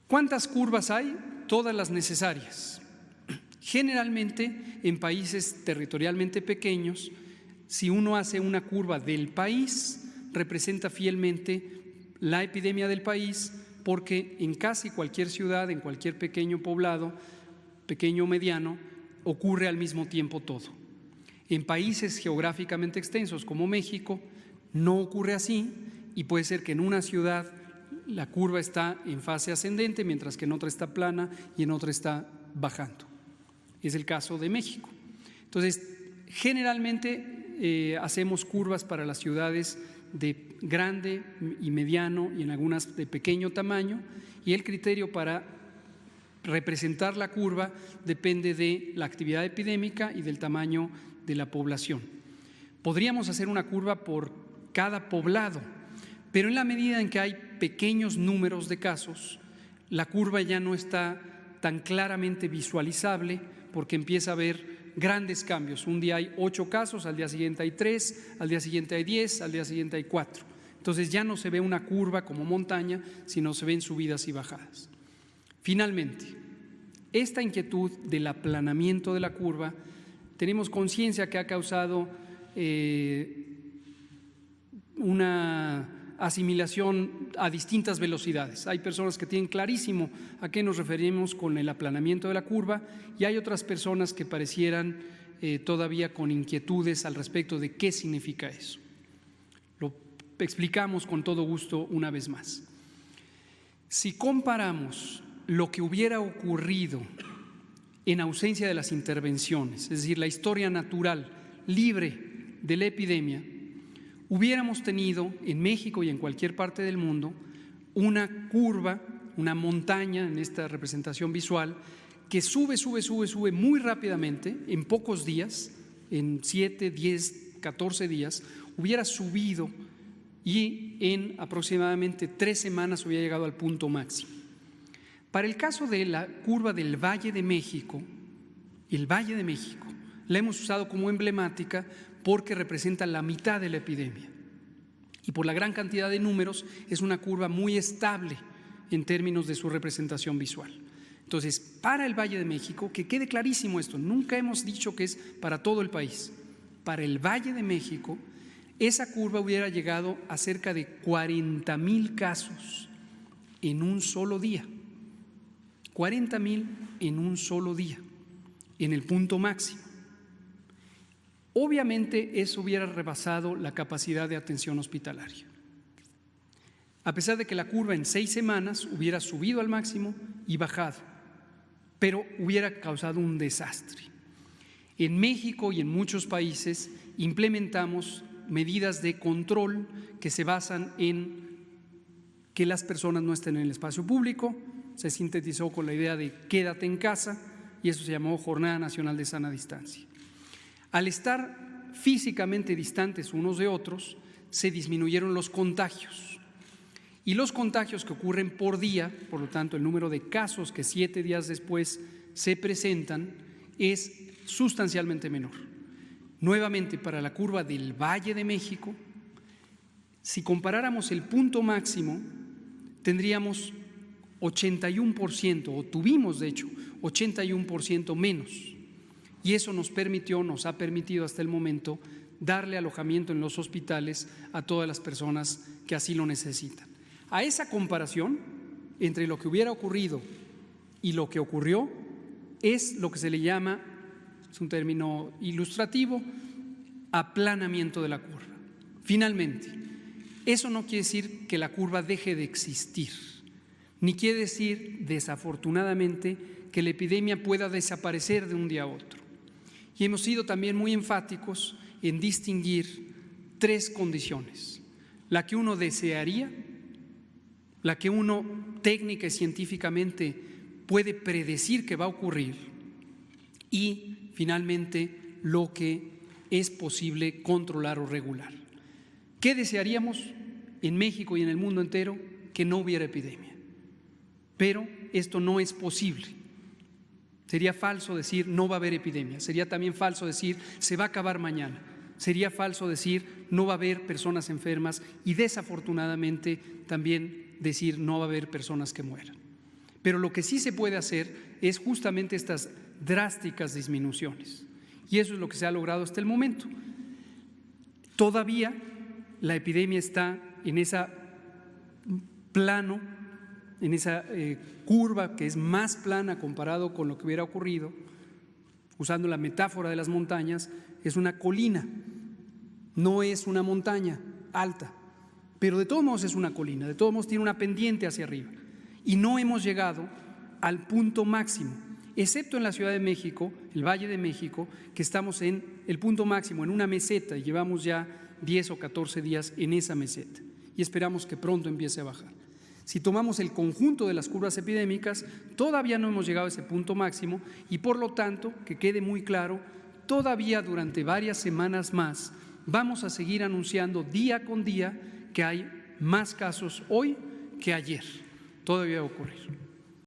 ¿Cuántas curvas hay? Todas las necesarias. Generalmente, en países territorialmente pequeños, si uno hace una curva del país, representa fielmente la epidemia del país, porque en casi cualquier ciudad, en cualquier pequeño poblado, pequeño o mediano, ocurre al mismo tiempo todo. En países geográficamente extensos como México, no ocurre así, y puede ser que en una ciudad la curva está en fase ascendente, mientras que en otra está plana y en otra está bajando. Es el caso de México. Entonces, generalmente hacemos curvas para las ciudades de grande y mediano y en algunas de pequeño tamaño, y el criterio para representar la curva depende de la actividad epidémica y del tamaño de la población. Podríamos hacer una curva por cada poblado, pero en la medida en que hay pequeños números de casos, la curva ya no está tan claramente visualizable porque empieza a haber grandes cambios. Un día hay 8 casos, al día siguiente hay 3, al día siguiente hay 10, al día siguiente hay 4. Entonces ya no se ve una curva como montaña, sino se ven subidas y bajadas. Finalmente, esta inquietud del aplanamiento de la curva, tenemos conciencia que ha causado una asimilación a distintas velocidades. Hay personas que tienen clarísimo a qué nos referimos con el aplanamiento de la curva y hay otras personas que parecieran todavía con inquietudes al respecto de qué significa eso. Lo explicamos con todo gusto una vez más. Si comparamos lo que hubiera ocurrido en ausencia de las intervenciones, es decir, la historia natural, libre de la epidemia, hubiéramos tenido en México y en cualquier parte del mundo una curva, una montaña en esta representación visual que sube muy rápidamente en pocos días, en 7, 10, 14 días, hubiera subido y en aproximadamente 3 semanas hubiera llegado al punto máximo. Para el caso de la curva del Valle de México, el Valle de México la hemos usado como emblemática porque representa la mitad de la epidemia y por la gran cantidad de números es una curva muy estable en términos de su representación visual. Entonces, para el Valle de México, que quede clarísimo esto, nunca hemos dicho que es para todo el país. Para el Valle de México, esa curva hubiera llegado a cerca de 40,000 casos en un solo día. 40,000 en un solo día, en el punto máximo. Obviamente eso hubiera rebasado la capacidad de atención hospitalaria. A pesar de que la curva en 6 semanas hubiera subido al máximo y bajado, pero hubiera causado un desastre. En México y en muchos países implementamos medidas de control que se basan en que las personas no estén en el espacio público. Se sintetizó con la idea de quédate en casa y eso se llamó Jornada Nacional de Sana Distancia. Al estar físicamente distantes unos de otros, se disminuyeron los contagios. Y los contagios que ocurren por día, por lo tanto el número de casos que 7 días después se presentan es sustancialmente menor. Nuevamente, para la curva del Valle de México, si comparáramos el punto máximo, tendríamos 81%, o tuvimos de hecho 81% menos. Y eso nos ha permitido hasta el momento darle alojamiento en los hospitales a todas las personas que así lo necesitan. A esa comparación entre lo que hubiera ocurrido y lo que ocurrió es lo que se le llama, es un término ilustrativo, aplanamiento de la curva. Finalmente, eso no quiere decir que la curva deje de existir, ni quiere decir, desafortunadamente, que la epidemia pueda desaparecer de un día a otro. Y hemos sido también muy enfáticos en distinguir 3 condiciones: la que uno desearía, la que uno técnica y científicamente puede predecir que va a ocurrir y finalmente lo que es posible controlar o regular. ¿Qué desearíamos en México y en el mundo entero? Que no hubiera epidemia, pero esto no es posible. Sería falso decir no va a haber epidemia, sería también falso decir se va a acabar mañana, sería falso decir no va a haber personas enfermas y desafortunadamente también decir no va a haber personas que mueran. Pero lo que sí se puede hacer es justamente estas drásticas disminuciones. Y eso es lo que se ha logrado hasta el momento. Todavía la epidemia está en ese plano, en esa curva que es más plana comparado con lo que hubiera ocurrido. Usando la metáfora de las montañas, es una colina, no es una montaña alta, pero de todos modos es una colina, de todos modos tiene una pendiente hacia arriba. Y no hemos llegado al punto máximo, excepto en la Ciudad de México, el Valle de México, que estamos en el punto máximo, en una meseta, y llevamos ya 10 o 14 días en esa meseta, y esperamos que pronto empiece a bajar. Si tomamos el conjunto de las curvas epidémicas, todavía no hemos llegado a ese punto máximo y por lo tanto, que quede muy claro, todavía durante varias semanas más vamos a seguir anunciando día con día que hay más casos hoy que ayer. Todavía va a ocurrir.